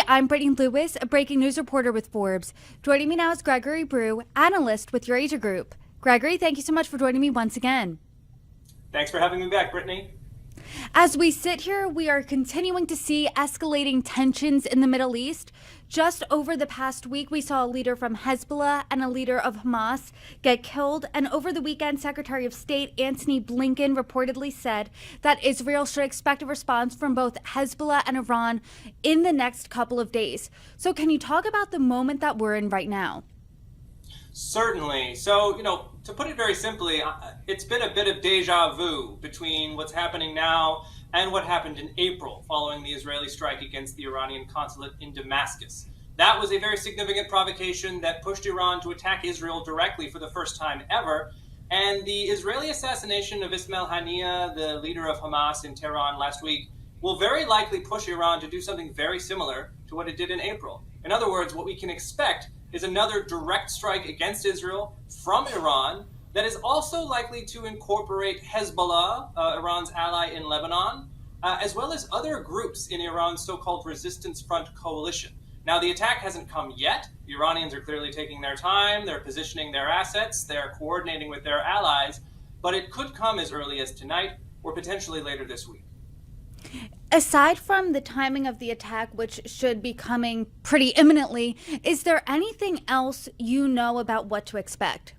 I'm Brittany Lewis, a breaking news reporter with Forbes. Joining me now is Gregory Brew, analyst with Eurasia Group. Gregory, thank you so much for joining me once again. Thanks for having me back, Brittany. As we sit here, we are continuing to see escalating tensions in the Middle East. Just over the past week, we saw a leader from Hezbollah and a leader of Hamas get killed. And over the weekend, Secretary of State Antony Blinken reportedly said that Israel should expect a response from both Hezbollah and Iran in the next couple of days. So can you talk about the moment that we're in right now? Certainly. So, to put it very simply, it's been a bit of deja vu between what's happening now and what happened in April following the Israeli strike against the Iranian consulate in Damascus. That was a very significant provocation that pushed Iran to attack Israel directly for the first time ever. And the Israeli assassination of Ismail Haniyeh, the leader of Hamas in Tehran last week, will very likely push Iran to do something very similar to what it did in April. In other words, what we can expect is another direct strike against Israel from Iran that is also likely to incorporate Hezbollah, Iran's ally in Lebanon, as well as other groups in Iran's so-called Resistance Front coalition. Now, the attack hasn't come yet. The Iranians are clearly taking their time, they're positioning their assets, they're coordinating with their allies, but it could come as early as tonight or potentially later this week. Aside from the timing of the attack, which should be coming pretty imminently, is there anything else you know about what to expect?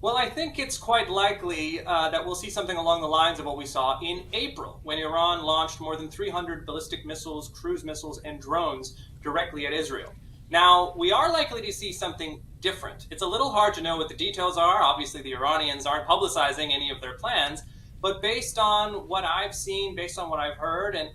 Well, I think it's quite likely that we'll see something along the lines of what we saw in April, when Iran launched more than 300 ballistic missiles, cruise missiles, and drones directly at Israel. Now, we are likely to see something different. It's a little hard to know what the details are. Obviously, the Iranians aren't publicizing any of their plans. But based on what I've seen, based on what I've heard, and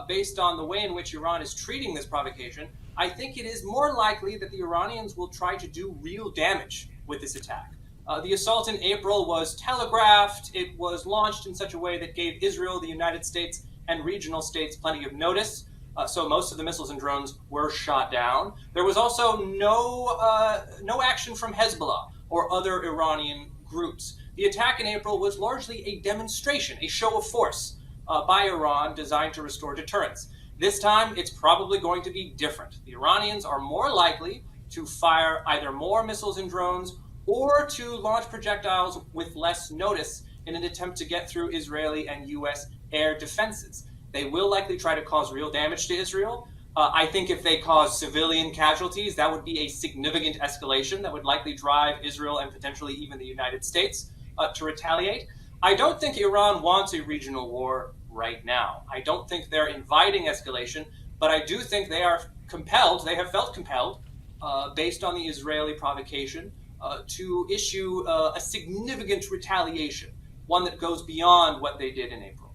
based on the way in which Iran is treating this provocation, I think it is more likely that the Iranians will try to do real damage with this attack. The assault in April was telegraphed. It was launched in such a way that gave Israel, the United States, and regional states plenty of notice. So most of the missiles and drones were shot down. There was also no action from Hezbollah or other Iranian groups. The attack in April was largely a demonstration, a show of force by Iran designed to restore deterrence. This time, it's probably going to be different. The Iranians are more likely to fire either more missiles and drones or to launch projectiles with less notice in an attempt to get through Israeli and U.S. air defenses. They will likely try to cause real damage to Israel. I think if they cause civilian casualties, that would be a significant escalation that would likely drive Israel and potentially even the United States to retaliate. I don't think Iran wants a regional war right now. I don't think they're inviting escalation, but I do think they are compelled, they have felt compelled, based on the Israeli provocation, to issue a significant retaliation, one that goes beyond what they did in April.